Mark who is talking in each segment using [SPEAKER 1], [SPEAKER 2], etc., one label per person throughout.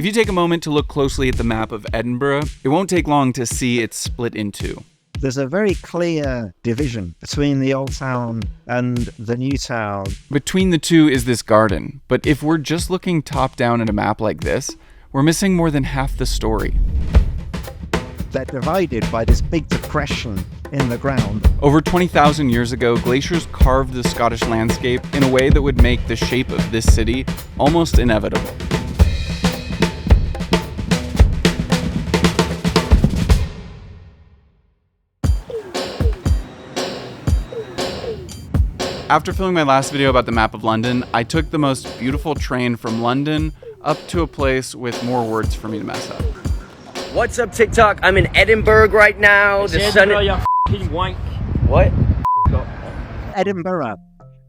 [SPEAKER 1] If you take a moment to look closely at the map of Edinburgh, it won't take long to see it's split in two.
[SPEAKER 2] There's a very clear division between the old town and the new town.
[SPEAKER 1] Between the two is this garden, but if we're just looking top down at a map like this, we're missing more than half the story.
[SPEAKER 2] They're divided by this big depression in the ground.
[SPEAKER 1] Over 20,000 years ago, glaciers carved the Scottish landscape in a way that would make the shape of this city almost inevitable. After filming my last video about the map of London, I took the most beautiful train from London up to a place with more words for me to mess up.
[SPEAKER 3] What's up, TikTok? I'm in Edinburgh right now.
[SPEAKER 4] The Edinburgh, you f***ing wank.
[SPEAKER 3] What?
[SPEAKER 2] Edinburgh,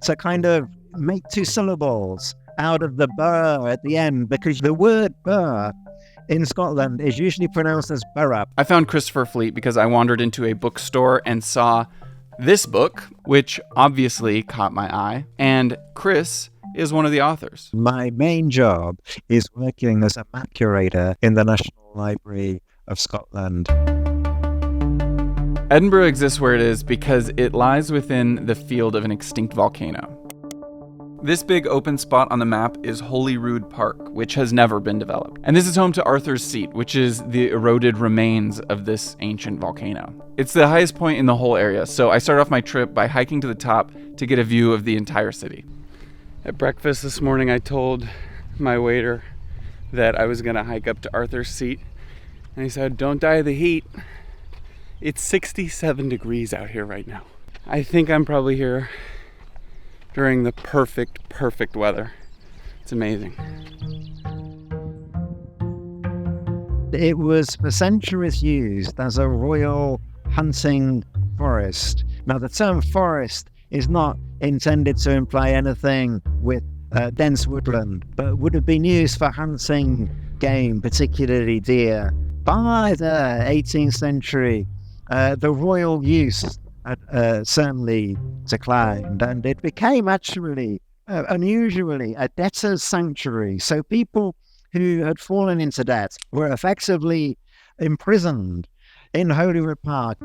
[SPEAKER 2] to kind of make two syllables out of the burr at the end, because the word burr in Scotland is usually pronounced as burra.
[SPEAKER 1] I found Christopher Fleet because I wandered into a bookstore and saw this book, which obviously caught my eye, and Chris is one of the authors.
[SPEAKER 2] My main job is working as a map curator in the National Library of Scotland.
[SPEAKER 1] Edinburgh exists where it is because it lies within the field of an extinct volcano. This big open spot on the map is Holyrood Park, which has never been developed. And this is home to Arthur's Seat, which is the eroded remains of this ancient volcano. It's the highest point in the whole area, so I started off my trip by hiking to the top to get a view of the entire city. At breakfast this morning, I told my waiter that I was gonna hike up to Arthur's Seat, and he said, "Don't die of the heat." It's 67 degrees out here right now. I think I'm probably here during the perfect weather. It's amazing.
[SPEAKER 2] It was for centuries used as a royal hunting forest. Now, the term forest is not intended to imply anything with dense woodland, but would have been used for hunting game, particularly deer. By the 18th century, the royal use had certainly declined, and it became actually, unusually, a debtor's sanctuary. So people who had fallen into debt were effectively imprisoned in Holyrood Park.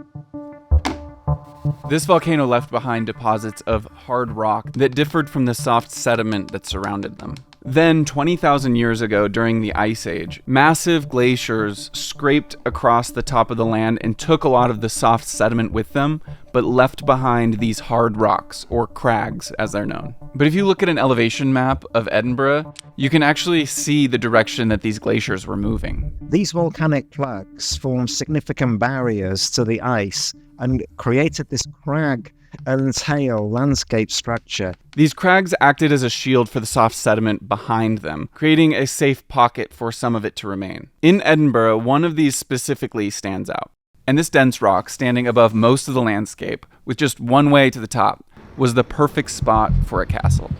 [SPEAKER 1] This volcano left behind deposits of hard rock that differed from the soft sediment that surrounded them. Then, 20,000 years ago, during the Ice Age, massive glaciers scraped across the top of the land and took a lot of the soft sediment with them, but left behind these hard rocks, or crags as they're known. But if you look at an elevation map of Edinburgh, you can actually see the direction that these glaciers were moving.
[SPEAKER 2] These volcanic plugs formed significant barriers to the ice and created this crag and tail landscape structure.
[SPEAKER 1] These crags acted as a shield for the soft sediment behind them, creating a safe pocket for some of it to remain. In Edinburgh, one of these specifically stands out. And this dense rock, standing above most of the landscape, with just one way to the top, was the perfect spot for a castle.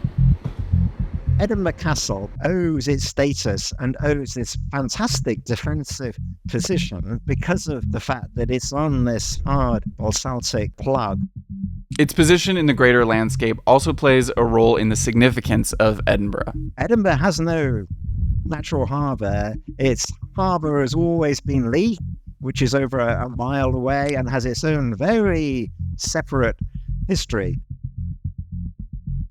[SPEAKER 2] Edinburgh Castle owes its status and owes its fantastic defensive position because of the fact that it's on this hard basaltic plug.
[SPEAKER 1] Its position in the greater landscape also plays a role in the significance of Edinburgh.
[SPEAKER 2] Edinburgh has no natural harbour. Its harbour has always been Lee, which is over a mile away and has its own very separate history.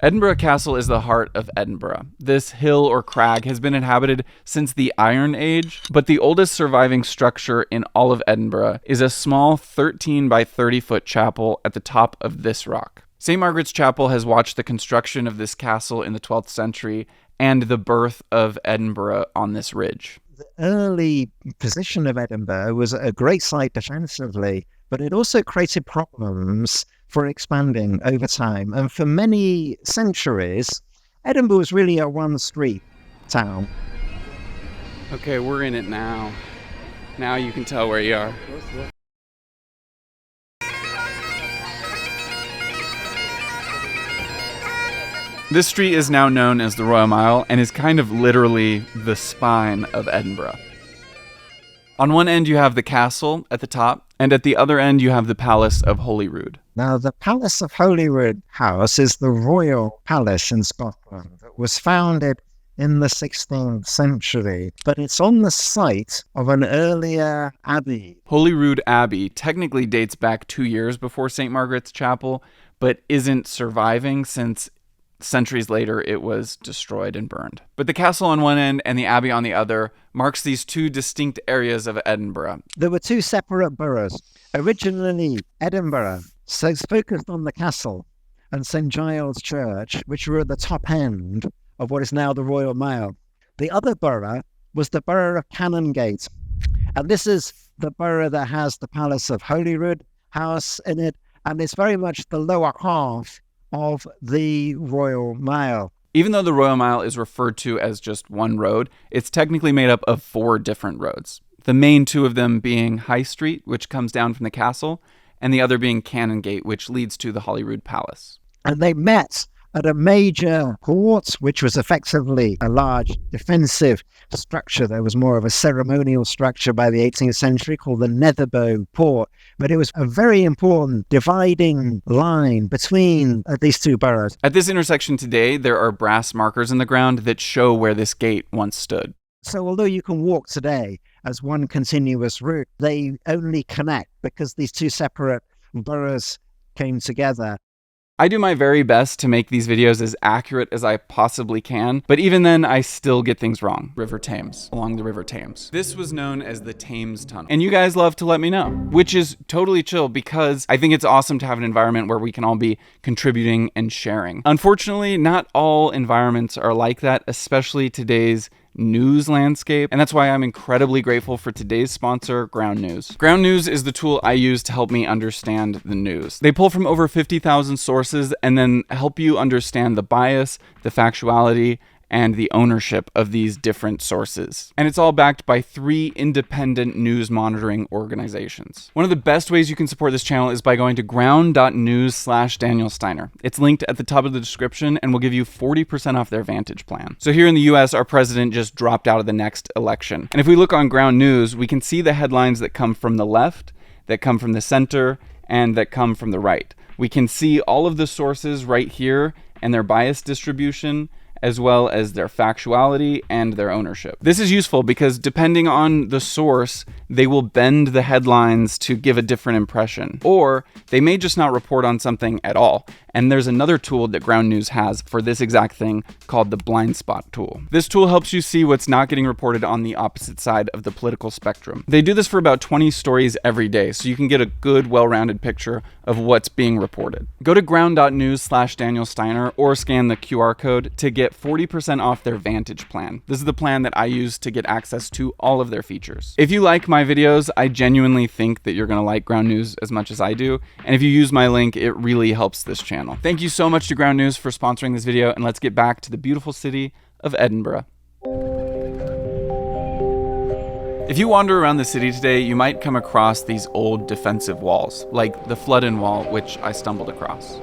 [SPEAKER 1] Edinburgh Castle is the heart of Edinburgh. This hill or crag has been inhabited since the Iron Age, but the oldest surviving structure in all of Edinburgh is a small 13 by 30 foot chapel at the top of this rock. St. Margaret's Chapel has watched the construction of this castle in the 12th century and the birth of Edinburgh on this ridge.
[SPEAKER 2] The early position of Edinburgh was a great site defensively, but it also created problems for expanding over time. And for many centuries, Edinburgh was really a one-street town.
[SPEAKER 1] Okay, we're in it now. Now you can tell where you are. This street is now known as the Royal Mile and is kind of literally the spine of Edinburgh. On one end you have the castle at the top, and at the other end you have the Palace of Holyrood.
[SPEAKER 2] Now, the Palace of Holyrood House is the royal palace in Scotland that was founded in the 16th century, but it's on the site of an earlier abbey.
[SPEAKER 1] Holyrood Abbey technically dates back 2 years before St. Margaret's Chapel, but isn't surviving since centuries later it was destroyed and burned. But the castle on one end and the abbey on the other marks these two distinct areas of Edinburgh.
[SPEAKER 2] There were two separate boroughs. Originally, Edinburgh focused on the castle and St. Giles Church, which were at the top end of what is now the Royal Mile. The other borough was the borough of Canongate. And this is the borough that has the Palace of Holyrood House in it, and it's very much the lower half of the Royal Mile.
[SPEAKER 1] Even though the Royal Mile is referred to as just one road, it's technically made up of 4 different roads. The main 2 of them being High Street, which comes down from the castle, and the other being Canongate, which leads to the Holyrood Palace.
[SPEAKER 2] And they met at a major port, which was effectively a large defensive structure. There was more of a ceremonial structure by the 18th century called the Netherbow Port, but it was a very important dividing line between these two boroughs.
[SPEAKER 1] At this intersection today, there are brass markers in the ground that show where this gate once stood.
[SPEAKER 2] So although you can walk today as one continuous route, they only connect because these two separate boroughs came together.
[SPEAKER 1] I do my very best to make these videos as accurate as I possibly can, but even then I still get things wrong. River Thames, along the River Thames. This was known as the Thames Tunnel. And you guys love to let me know, which is totally chill because I think it's awesome to have an environment where we can all be contributing and sharing. Unfortunately, not all environments are like that, especially today's news landscape, and that's why I'm incredibly grateful for today's sponsor, Ground News. Ground News is the tool I use to help me understand the news. They pull from over 50,000 sources and then help you understand the bias, the factuality, and the ownership of these different sources. And it's all backed by 3 independent news monitoring organizations. One of the best ways you can support this channel is by going to ground.news/Daniel Steiner. It's linked at the top of the description and will give you 40% off their Vantage plan. So here in the US, our president just dropped out of the next election. And if we look on Ground News, we can see the headlines that come from the left, that come from the center, and that come from the right. We can see all of the sources right here and their bias distribution, as well as their factuality and their ownership. This is useful because depending on the source, they will bend the headlines to give a different impression, or they may just not report on something at all. And there's another tool that Ground News has for this exact thing called the blind spot tool. This tool helps you see what's not getting reported on the opposite side of the political spectrum. They do this for about 20 stories every day, so you can get a good, well-rounded picture of what's being reported. Go to ground.news/Daniel Steiner or scan the QR code to get 40% off their Vantage plan. This is the plan that I use to get access to all of their features. If you like my videos, I genuinely think that you're gonna like Ground News as much as I do, and if you use my link, it really helps this channel. Thank you so much to Ground News for sponsoring this video, and let's get back to the beautiful city of Edinburgh. If you wander around the city today, you might come across these old defensive walls, like the Flodden Wall, which I stumbled across.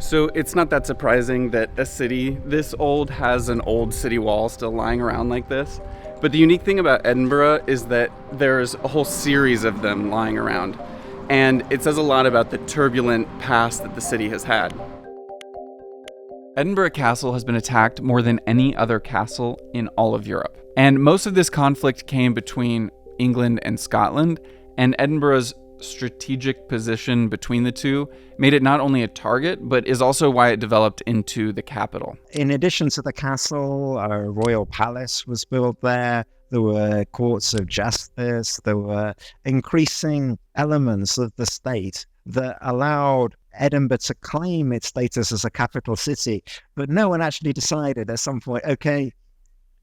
[SPEAKER 1] So it's not that surprising that a city this old has an old city wall still lying around like this. But the unique thing about Edinburgh is that there's a whole series of them lying around. And it says a lot about the turbulent past that the city has had. Edinburgh Castle has been attacked more than any other castle in all of Europe. And most of this conflict came between England and Scotland, and Edinburgh's strategic position between the two made it not only a target, but is also why it developed into the capital.
[SPEAKER 2] In addition to the castle, a royal palace was built there. There were courts of justice. There were increasing elements of the state that allowed Edinburgh to claim its status as a capital city. But no one actually decided at some point, okay,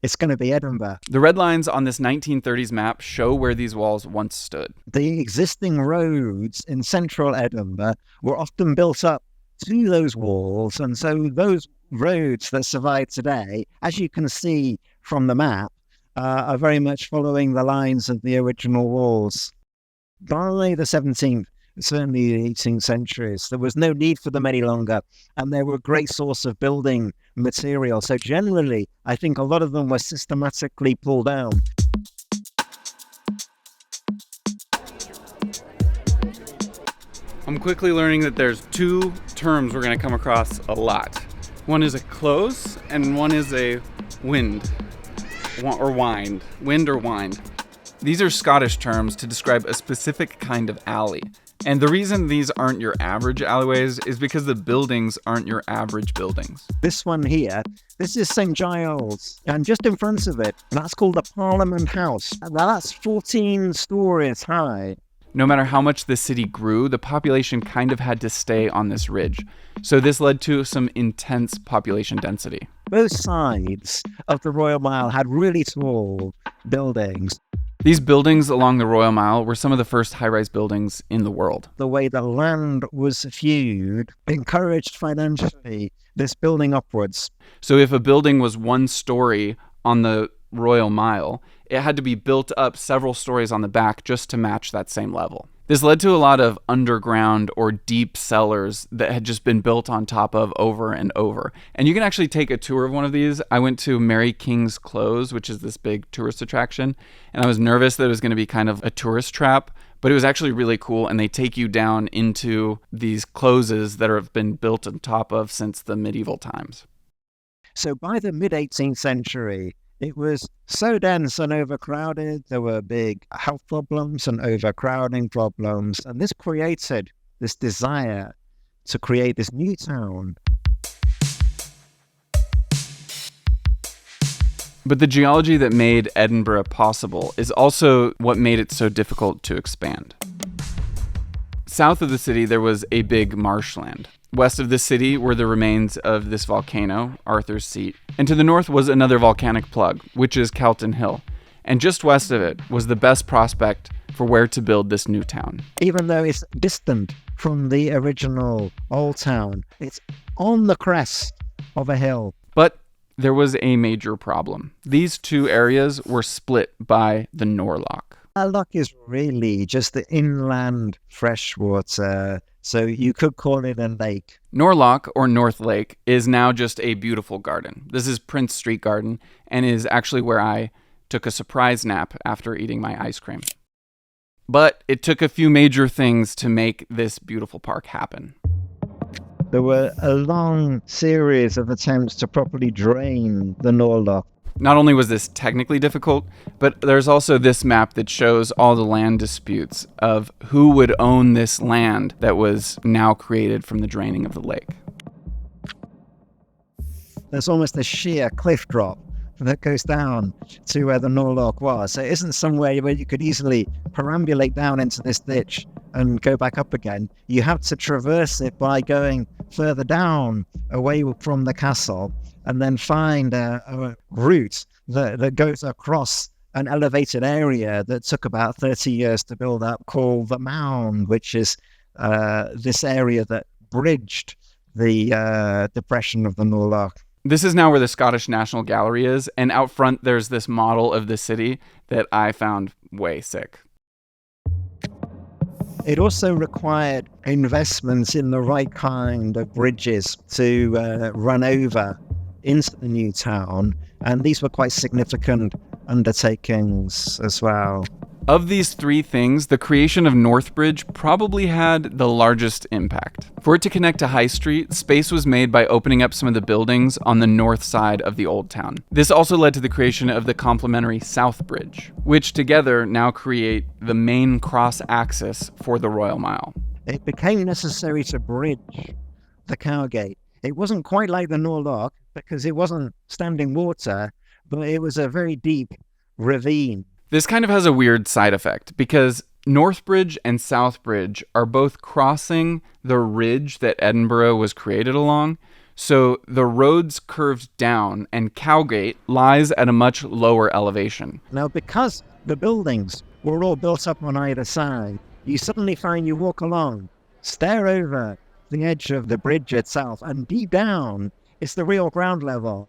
[SPEAKER 2] it's going to be Edinburgh.
[SPEAKER 1] The red lines on this 1930s map show where these walls once stood.
[SPEAKER 2] The existing roads in central Edinburgh were often built up to those walls. And so those roads that survive today, as you can see from the map, are very much following the lines of the original walls. By the 17th, certainly the 18th centuries, there was no need for them any longer, and they were a great source of building material. So generally, I think a lot of them were systematically pulled down.
[SPEAKER 1] I'm quickly learning that there's 2 terms we're going to come across a lot. One is a close, and one is a Wind. Or wind. Wind or wind. These are Scottish terms to describe a specific kind of alley. And the reason these aren't your average alleyways is because the buildings aren't your average buildings.
[SPEAKER 2] This one here, this is St. Giles, and just in front of it, that's called the Parliament House. Now that's 14 stories high.
[SPEAKER 1] No matter how much the city grew, the population kind of had to stay on this ridge. So this led to some intense population density.
[SPEAKER 2] Both sides of the Royal Mile had really tall buildings.
[SPEAKER 1] These buildings along the Royal Mile were some of the first high-rise buildings in the world.
[SPEAKER 2] The way the land was viewed encouraged financially this building upwards.
[SPEAKER 1] So if a building was one story on the Royal Mile, it had to be built up several stories on the back just to match that same level. This led to a lot of underground or deep cellars that had just been built on top of over and over. And you can actually take a tour of one of these. I went to Mary King's Close, which is this big tourist attraction, and I was nervous that it was going to be kind of a tourist trap, but it was actually really cool, and they take you down into these closes that have been built on top of since the medieval times.
[SPEAKER 2] So by the mid-18th century, it was so dense and overcrowded. There were big health problems and overcrowding problems. And this created this desire to create this new town.
[SPEAKER 1] But the geology that made Edinburgh possible is also what made it so difficult to expand. South of the city, there was a big marshland. West of the city were the remains of this volcano, Arthur's Seat. And to the north was another volcanic plug, which is Calton Hill. And just west of it was the best prospect for where to build this new town.
[SPEAKER 2] Even though it's distant from the original old town, it's on the crest of a hill.
[SPEAKER 1] But there was a major problem. These two areas were split by the Norloch.
[SPEAKER 2] Norloch is really just the inland freshwater, so you could call it a lake.
[SPEAKER 1] Norloch, or North Lake, is now just a beautiful garden. This is Prince Street Garden, and is actually where I took a surprise nap after eating my ice cream. But it took a few major things to make this beautiful park happen.
[SPEAKER 2] There were a long series of attempts to properly drain the Norloch.
[SPEAKER 1] Not only was this technically difficult, but there's also this map that shows all the land disputes of who would own this land that was now created from the draining of the lake.
[SPEAKER 2] There's almost a sheer cliff drop that goes down to where the Norloch was. So it isn't somewhere where you could easily perambulate down into this ditch and go back up again. You have to traverse it by going further down away from the castle, and then find a route that goes across an elevated area that took about 30 years to build up, called the Mound, which is this area that bridged the depression of the Norloch.
[SPEAKER 1] This is now where the Scottish National Gallery is, and out front there's this model of the city that I found way sick.
[SPEAKER 2] It also required investments in the right kind of bridges to run over into the new town, and these were quite significant undertakings as well.
[SPEAKER 1] Of these three things, the creation of Northbridge probably had the largest impact. For it to connect to High Street, space was made by opening up some of the buildings on the north side of the Old Town. This also led to the creation of the complementary South Bridge, which together now create the main cross-axis for the Royal Mile.
[SPEAKER 2] It became necessary to bridge the Cowgate. It wasn't quite like the Norloch, because it wasn't standing water, but it was a very deep ravine.
[SPEAKER 1] This kind of has a weird side effect, because Northbridge and Southbridge are both crossing the ridge that Edinburgh was created along, so the roads curved down, and Cowgate lies at a much lower elevation.
[SPEAKER 2] Now, because the buildings were all built up on either side, you suddenly find you walk along, stare over the edge of the bridge itself, and deep down, it's the real ground level.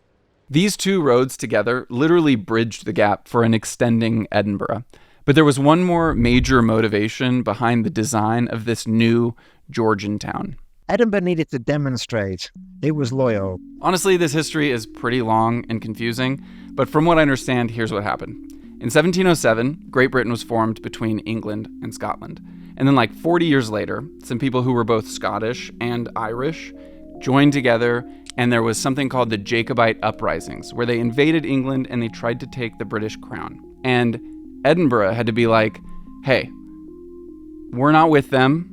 [SPEAKER 1] These two roads together literally bridged the gap for an extending Edinburgh. But there was one more major motivation behind the design of this new Georgian town.
[SPEAKER 2] Edinburgh needed to demonstrate it was loyal.
[SPEAKER 1] Honestly, this history is pretty long and confusing, but from what I understand, here's what happened. In 1707, Great Britain was formed between England and Scotland. And then like 40 years later, some people who were both Scottish and Irish joined together And there was something called the Jacobite uprisings, where they invaded England and they tried to take the British crown. And Edinburgh had to be like, hey, we're not with them.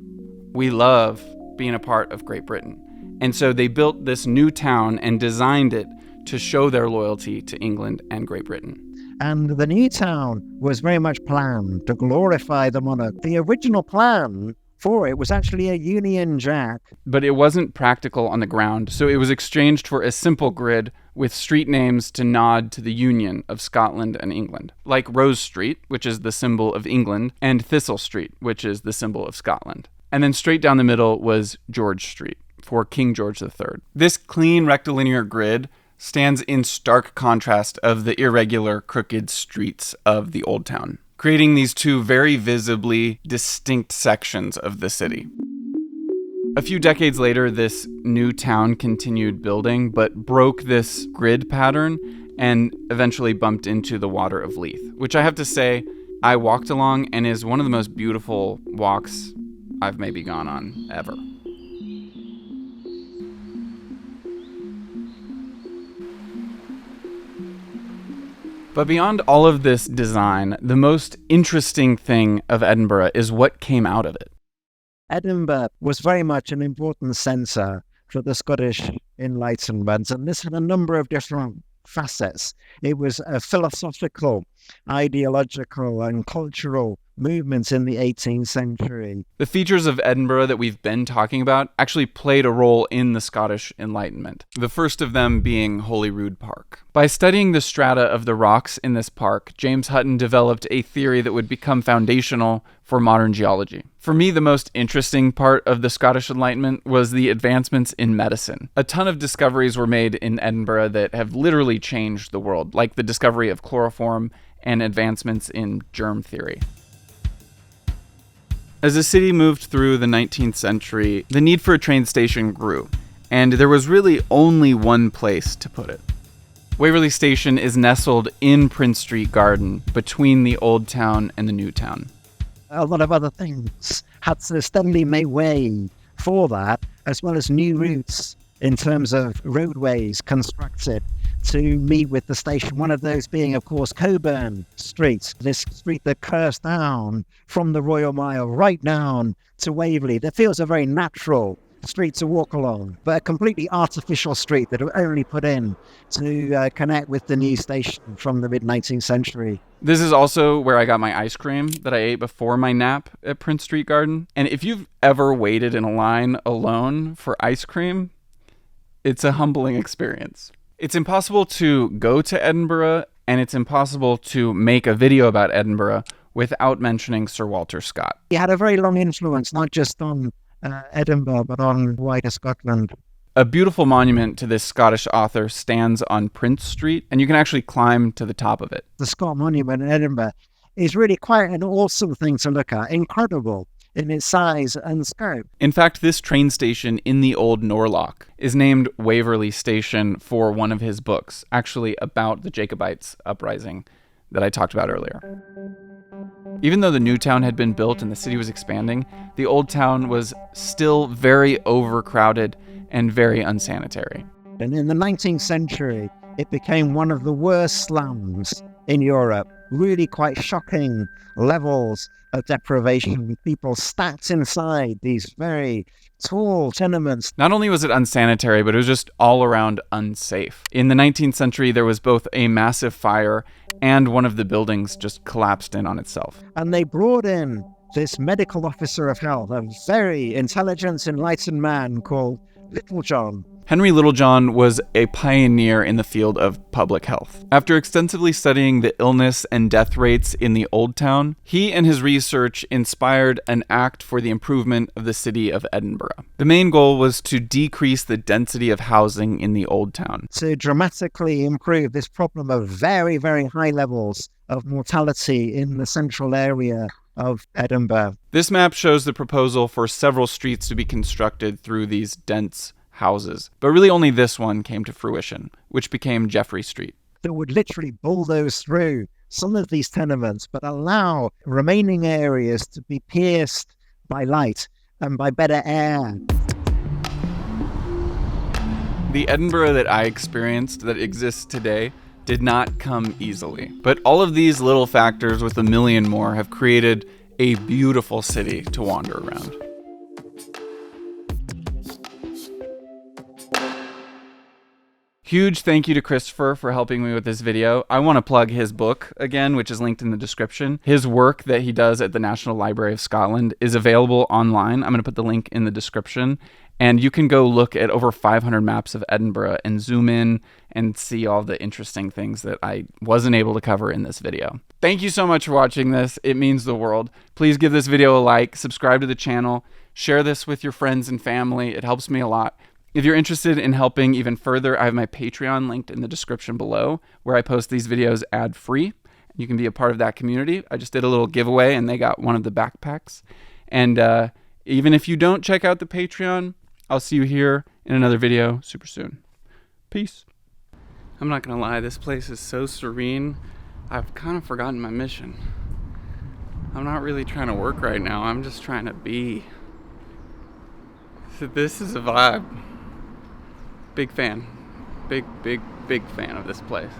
[SPEAKER 1] We love being a part of Great Britain. And so they built this new town and designed it to show their loyalty to England and Great Britain.
[SPEAKER 2] And the new town was very much planned to glorify the monarch. The original plan for it was actually a Union Jack.
[SPEAKER 1] But it wasn't practical on the ground, so it was exchanged for a simple grid with street names to nod to the union of Scotland and England, like Rose Street, which is the symbol of England, and Thistle Street, which is the symbol of Scotland. And then straight down the middle was George Street, for King George III. This clean rectilinear grid stands in stark contrast of the irregular, crooked streets of the Old Town, creating these two very visibly distinct sections of the city. A few decades later, this new town continued building, but broke this grid pattern and eventually bumped into the Water of Leith, which I have to say, I walked along and is one of the most beautiful walks I've maybe gone on ever. But beyond all of this design, the most interesting thing of Edinburgh is what came out of it.
[SPEAKER 2] Edinburgh was very much an important centre for the Scottish Enlightenment, and this had a number of different facets. It was a philosophical, ideological, and cultural movement in the 18th century.
[SPEAKER 1] The features of Edinburgh that we've been talking about actually played a role in the Scottish Enlightenment, the first of them being Holyrood Park. By studying the strata of the rocks in this park, James Hutton developed a theory that would become foundational for modern geology. For me, the most interesting part of the Scottish Enlightenment was the advancements in medicine. A ton of discoveries were made in Edinburgh that have literally changed the world, like the discovery of chloroform and advancements in germ theory. As the city moved through the 19th century, the need for a train station grew, and there was really only one place to put it. Waverley Station is nestled in Prince Street Garden, between the Old Town and the New Town.
[SPEAKER 2] A lot of other things had to steadily make way for that, as well as new routes in terms of roadways constructed to meet with the station. One of those being, of course, Coburn Street, this street that curves down from the Royal Mile right down to Waverley. That feels a very natural street to walk along, but a completely artificial street that was only put in to connect with the new station from the mid-19th century.
[SPEAKER 1] This is also where I got my ice cream that I ate before my nap at Prince Street Garden. And if you've ever waited in a line alone for ice cream, it's a humbling experience. It's impossible to go to Edinburgh, and it's impossible to make a video about Edinburgh without mentioning Sir Walter Scott.
[SPEAKER 2] He had a very long influence, not just on Edinburgh, but on wider Scotland.
[SPEAKER 1] A beautiful monument to this Scottish author stands on Prince Street, and you can actually climb to the top of it.
[SPEAKER 2] The Scott Monument in Edinburgh is really quite an awesome thing to look at, incredible in its size and scope.
[SPEAKER 1] In fact, this train station in the old Norloch is named Waverley Station for one of his books, actually about the Jacobites uprising that I talked about earlier. Even though the new town had been built and the city was expanding, the old town was still very overcrowded and very unsanitary.
[SPEAKER 2] And in the 19th century, it became one of the worst slums in Europe. Really quite shocking levels of deprivation. People stacked inside these very tall tenements.
[SPEAKER 1] Not only was it unsanitary, but it was just all around unsafe. In the 19th century, there was both a massive fire and one of the buildings just collapsed in on itself.
[SPEAKER 2] And they brought in this medical officer of health, a very intelligent, enlightened man called Littlejohn.
[SPEAKER 1] Henry Littlejohn was a pioneer in the field of public health. After extensively studying the illness and death rates in the Old Town, he and his research inspired an act for the improvement of the city of Edinburgh. The main goal was to decrease the density of housing in the Old Town,
[SPEAKER 2] to dramatically improve this problem of very, very high levels of mortality in the central area of Edinburgh.
[SPEAKER 1] This map shows the proposal for several streets to be constructed through these dense houses, but really only this one came to fruition, which became Geoffrey Street.
[SPEAKER 2] That would literally bulldoze through some of these tenements, but allow remaining areas to be pierced by light and by better air.
[SPEAKER 1] The Edinburgh that I experienced that exists today did not come easily. But all of these little factors with a million more have created a beautiful city to wander around. Huge thank you to Christopher for helping me with this video. I want to plug his book again, which is linked in the description. His work that he does at the National Library of Scotland is available online. I'm going to put the link in the description. And you can go look at over 500 maps of Edinburgh and zoom in and see all the interesting things that I wasn't able to cover in this video. Thank you so much for watching this. It means the world. Please give this video a like, subscribe to the channel, share this with your friends and family. It helps me a lot. If you're interested in helping even further, I have my Patreon linked in the description below, where I post these videos ad-free. You can be a part of that community. I just did a little giveaway and they got one of the backpacks. And even if you don't check out the Patreon, I'll see you here in another video super soon. Peace. I'm not gonna lie, this place is so serene. I've kind of forgotten my mission. I'm not really trying to work right now. I'm just trying to be. So this is a vibe. Big fan. Big fan of this place.